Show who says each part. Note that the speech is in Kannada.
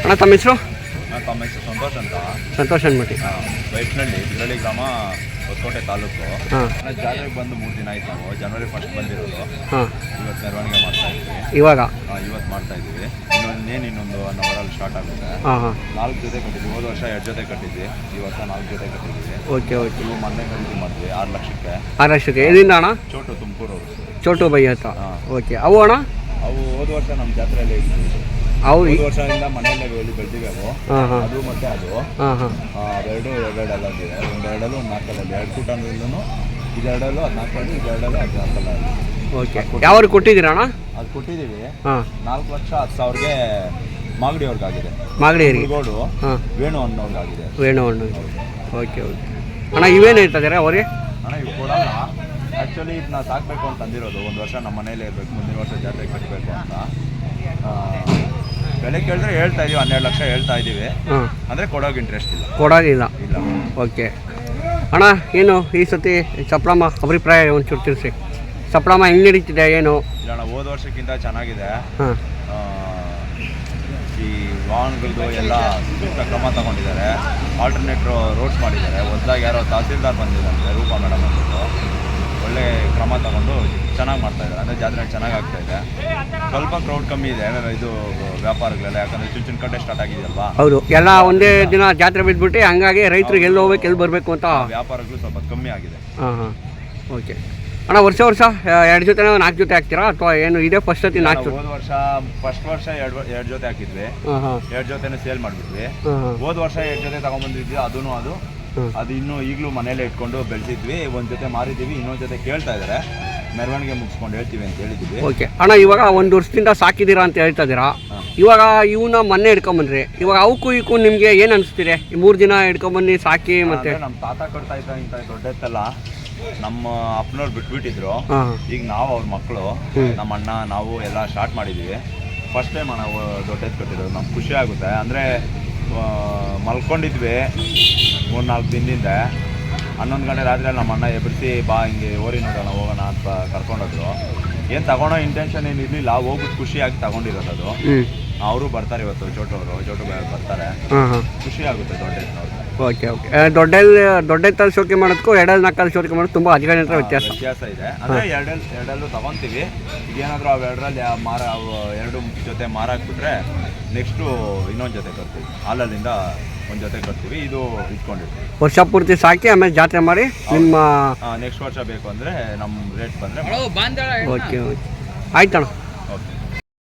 Speaker 1: ಅಣ್ಣ ತಮ್ಮ ಹೆಸರು?
Speaker 2: ತಮ್ಮ ಹೆಸರು ಸಂತೋಷ್ ಅಂತ.
Speaker 1: ಸಂತೋಷ್ ಅಂದ್ಬಿಟ್ಟು
Speaker 2: ವೈಟ್ನಳ್ಳಿ ಬಿರಳಿ ಗ್ರಾಮ, ಹೊಸಕೋಟೆ ತಾಲೂಕು.
Speaker 1: ಹಾಂ.
Speaker 2: ಜಾತ್ರೆಗೆ ಬಂದು 3 ದಿನ ಆಯ್ತು. ನಾವು ಜನವರಿ 1 ಬಂದಿರೋದು.
Speaker 1: ಹಾಂ.
Speaker 2: ಇವತ್ತು ಮೆರವಣಿಗೆ ಮಾಡ್ತಾ ಇದ್ವಿ. ಇವತ್ತು ಮಾಡ್ತಾ ಇದ್ದೀವಿ. ಇನ್ನೊಂದು 1 ಅವರಲ್ಲಿ ಸ್ಟಾರ್ಟ್ ಆಗುತ್ತೆ.
Speaker 1: ಹಾಂ ಹಾಂ.
Speaker 2: 4 ಜೊತೆ ಕಟ್ಟಿದ್ವಿ. ಹೋದ ವರ್ಷ 2 ಜೊತೆ ಕಟ್ಟಿದ್ವಿ. ಇವತ್ತು 4 ಜೊತೆ ಕಟ್ಟಿದ್ವಿ.
Speaker 1: Okay okay.
Speaker 2: ಇವು ಮೊನ್ನೆ ಖರೀದಿ ಮಾಡಿದ್ವಿ 6 ಲಕ್ಷಕ್ಕೆ.
Speaker 1: 6 ಲಕ್ಷಕ್ಕೆ ಎಲ್ಲಿಂದ ಅಣ್ಣ?
Speaker 2: ಚೋಟು, ತುಮಕೂರು.
Speaker 1: ಚೋಟು ಬೈ ಅಂತ. ಓಕೆ. ಅವು ಅಣ್ಣ?
Speaker 2: ಅವು ಹೋದ ವರ್ಷ ನಮ್ಮ ಜಾತ್ರೆಯಲ್ಲಿ ಇದ್ವಿ.
Speaker 1: ಅವು
Speaker 2: ಹೋದ ವರ್ಷದಿಂದ ಮನೆಯಲ್ಲೇ ಬೆಳೆದಿವೆ ಅವು. ಅದು ಮತ್ತೆ ಅದು ಅವೆರಡು ಎರಡೆರಡಲ್ಲ ಇದೆ. ಒಂದು ಎರಡಲ್ಲೂ ಒಂದು 4 2 ಕೂಟನೂ ಇದೆರಡಲ್ಲೂ 14 ಇದೆರಡಲ್ಲೂ 14.
Speaker 1: ಓಕೆ. ಯಾವ್ದು ಕೊಟ್ಟಿದ್ದೀರಾ ಅಣ್ಣ?
Speaker 2: ಅದು ಕೊಟ್ಟಿದ್ದೀವಿ.
Speaker 1: ಹಾಂ.
Speaker 2: 4,10,000ಗೆ ಮಾಗಡಿ ಅವ್ರಿಗಾಗಿದೆ.
Speaker 1: ಮಾಗಡಿಯರಿಗೆ
Speaker 2: ಗೋಡು.
Speaker 1: ಹಾಂ.
Speaker 2: ವೇಣು ಅನ್ನೋರ್ಗಾಗಿದೆ.
Speaker 1: ವೇಣು ಅಣ್ಣ. Okay okay. ಅಣ್ಣ ಇವೇನು ಹೇಳ್ತಿದ್ದಾರೆ ಅವ್ರಿಗೆ?
Speaker 2: ಅಣ್ಣ ಇವು ಕೊಡಲ್ಲ. ಆ್ಯಕ್ಚುಲಿ ಇದನ್ನ ಸಾಕಬೇಕು ಅಂತ ಅಂದಿರೋದು. ಒಂದು ವರ್ಷ ನಮ್ಮ ಮನೇಲೇ ಇರಬೇಕು, ಮುಂದಿನ ವರ್ಷ ಜಾತ್ರೆ ಕಟ್ಟಬೇಕು ಅಂತ. ಬೆಲೆ ಕೇಳಿದ್ರೆ ಹೇಳ್ತಾ ಇದೀವಿ, 12 ಲಕ್ಷ ಹೇಳ್ತಾ ಇದ್ದೀವಿ. ಅಂದರೆ ಕೊಡೋಕೆ ಇಂಟ್ರೆಸ್ಟ್ ಇಲ್ಲ.
Speaker 1: ಕೊಡೋಗಿಲ್ಲ. ಇಲ್ಲ. ಓಕೆ ಅಣ್ಣ, ಏನು ಈ ಸತಿ ಸಪ್ಲಮ್ಮ ಅಭಿಪ್ರಾಯ ಒಂಚೂರು ತಿಳಿಸಿ. ಸಪ್ಲಮ್ಮ ಹೆಂಗೆ ನಡೀತಿದೆ ಏನು?
Speaker 2: ಇಲ್ಲ ಅಣ್ಣ, ಹೋದ ವರ್ಷಕ್ಕಿಂತ ಚೆನ್ನಾಗಿದೆ.
Speaker 1: ಹಾಂ.
Speaker 2: ಈ ವಾಹನಗಳದ್ದು ಎಲ್ಲ ಸೂಕ್ತ ಕ್ರಮ ತಗೊಂಡಿದ್ದಾರೆ. ಆಲ್ಟರ್ನೇಟ್ರು ರೋಡ್ಸ್ ಮಾಡಿದ್ದಾರೆ. ಹೊಸದಾಗಿ ಯಾರೋ ತಹಸೀಲ್ದಾರ್ ಬಂದಿದ್ದಾರೆ, ರೂಪಾ ಮೇಡಮ್ ಅಂದ್ಬಿಟ್ಟು. ಒಳ್ಳೆ ಕ್ರಮ ತಗೊಂಡು ಚೆನ್ನಾಗಿ ಮಾಡ್ತಾಯಿದ್ದಾರೆ. ಅಂದರೆ ಜಾತ್ರೆ ಚೆನ್ನಾಗಿ ಆಗ್ತಾಯಿದೆ. ಸ್ವಲ್ಪ ಕ್ರೌಡ್ ಕಮ್ಮಿ ಇದೆ ಇದು ವ್ಯಾಪಾರಗಳೆಲ್ಲ. ಯಾಕಂದರೆ ಚಿನ್ನ ಕಟ್ಟೆ ಸ್ಟಾರ್ಟ್ ಆಗಿದೆಯಲ್ವಾ?
Speaker 1: ಹೌದು. ಎಲ್ಲ ಒಂದೇ ದಿನ ಜಾತ್ರೆ ಬಿದ್ದುಬಿಟ್ಟು ಹಂಗಾಗಿ ರೈತರಿಗೆ ಎಲ್ಲಿ ಹೋಗ್ಬೇಕು ಎಲ್ಲಿ ಬರಬೇಕು ಅಂತ
Speaker 2: ವ್ಯಾಪಾರಗಳು ಸ್ವಲ್ಪ ಕಮ್ಮಿ ಆಗಿದೆ.
Speaker 1: ಹಾಂ ಹಾಂ. ಓಕೆ ಅಣ್ಣ, ವರ್ಷ 2 ಜೊತೆ 4 ಜೊತೆ ಹಾಕ್ತೀರಾ ಅಥವಾ ಏನು ಇದೇ ಫಸ್ಟ್ ಸತಿ 4 ಜೊತೆ?
Speaker 2: ಹೋದ ವರ್ಷ ಫಸ್ಟ್ ವರ್ಷ 2 ಜೊತೆ ಹಾಕಿದ್ವಿ. 2 ಜೊತೆನೇ ಸೇಲ್ ಮಾಡಿಬಿಟ್ವಿ. ಹೋದ ವರ್ಷ 2 ಜೊತೆ ತಗೊಂಡ್ಬಂದಿದ್ವಿ. ಅದು ಇನ್ನೂ ಈಗಲೂ ಮನೇಲೆ ಇಟ್ಕೊಂಡು ಬೆಳೆಸಿದ್ವಿ. ಒಂದು ಜೊತೆ ಮಾರಿದ್ದೀವಿ, ಇನ್ನೊಂದು ಜೊತೆ ಕೇಳ್ತಾ ಇದ್ದಾರೆ. ಮೆರವಣಿಗೆ ಮುಗಿಸ್ಕೊಂಡು ಹೇಳ್ತೀವಿ ಅಂತ ಹೇಳಿದ್ವಿ.
Speaker 1: ಓಕೆ ಅಣ್ಣ, ಇವಾಗ 1 ವರ್ಷದಿಂದ ಸಾಕಿದ್ದೀರಾ ಅಂತ ಹೇಳ್ತಾ ಇದ್ದೀರಾ. ಇವಾಗ ಇವನ್ನ ಮೊನ್ನೆ ಹಿಡ್ಕೊಂಬಂದ್ರಿ. ಇವಾಗ ಅವಕ್ಕೂ ನಿಮಗೆ ಏನು ಅನಿಸ್ತಿದೆ? ಈ 3 ದಿನ ಹಿಡ್ಕೊಂಬಂದು ಸಾಕಿ ಮತ್ತೆ
Speaker 2: ನಮ್ಮ ತಾತ ಕೊಡ್ತಾ ಇದ್ದ ಇಂಥ ದೊಡ್ಡ ಎತ್ತಲ್ಲ ನಮ್ಮ ಅಪ್ಪನವ್ರು ಬಿಟ್ಬಿಟ್ಟಿದ್ರು. ಈಗ ನಾವು ಅವ್ರ ಮಕ್ಕಳು, ನಮ್ಮ ಅಣ್ಣ ನಾವು ಎಲ್ಲ ಸ್ಟಾರ್ಟ್ ಮಾಡಿದ್ದೀವಿ. ಫಸ್ಟ್ ಟೈಮ್ ನಾವು ದೊಡ್ಡ ಎತ್ತು ಕಟ್ಟಿರೋದು. ನಮ್ಗೆ ಖುಷಿ ಆಗುತ್ತೆ. ಅಂದರೆ ಮಲ್ಕೊಂಡಿದ್ವಿ 3-4 ದಿನದಿಂದ. 11 ಗಂಟೆ ರಾತ್ರಿಯಲ್ಲಿ ನಮ್ಮ ಅಣ್ಣ ಎಬ್ಬಿಸಿ ಬಾ ಹಿಂಗೆ ಓರಿ ನೋಡೋಣ ಹೋಗೋಣ ಅಂತ ಕರ್ಕೊಂಡೋದ್ರು. ಏನು ತಗೊಳೋ ಇಂಟೆನ್ಷನ್ ಏನು ಇರಲಿಲ್ಲ. ಹೋಗ್ಬಿಟ್ಟು ಖುಷಿಯಾಗಿ ತಗೊಂಡಿರೋದು ಅದು. ಅವರು ಬರ್ತಾರೆ ಇವತ್ತು. ಚೋಟು ಬರ್ತಾರೆ. ಖುಷಿ ಆಗುತ್ತೆ ದೊಡ್ಡ ಎತ್ತಿನವ್ರಿಗೆ.
Speaker 1: Okay okay. ದೊಡ್ಡ ಎತ್ತಲ್ಲಿ ಶೋಕಿ ಮಾಡೋದಕ್ಕೂ 2-4 ಶೋಕಿ ಮಾಡೋದು ತುಂಬ ಅಧಿಕ ವ್ಯತ್ಯಾಸ ಇದೆ.
Speaker 2: ಅಂದರೆ ಎರಡಲ್ಲೂ ತಗೊತೀವಿ. ಈಗ ಏನಾದರೂ ಅವು 2ರಲ್ಲಿ ಅವು 2 ಜೊತೆ ಮಾರಾಕ್ಬಿಟ್ರೆ ನೆಕ್ಸ್ಟು ಇನ್ನೊಂದು ಜೊತೆ ಕಟ್ತೀವಿ. ಹಾಲಲ್ಲಿಂದ ಒಂದು ಜೊತೆ ಕಟ್ತೀವಿ. ಇದು ಇಟ್ಕೊಂಡಿರ್ತೀವಿ.
Speaker 1: ವರ್ಷ ಪೂರ್ತಿ ಸಾಕಿ ಆಮೇಲೆ ಜಾತ್ರೆ ಮಾಡಿ ನಿಮ್ಮ
Speaker 2: ನೆಕ್ಸ್ಟ್ ವರ್ಷ ಬೇಕು ಅಂದರೆ ನಮ್ಮ ರೇಟ್ ಬಂದರೆ.
Speaker 1: ಓಕೆ ಓಕೆ ಆಯ್ತಣ್ಣ.
Speaker 2: ಓಕೆ.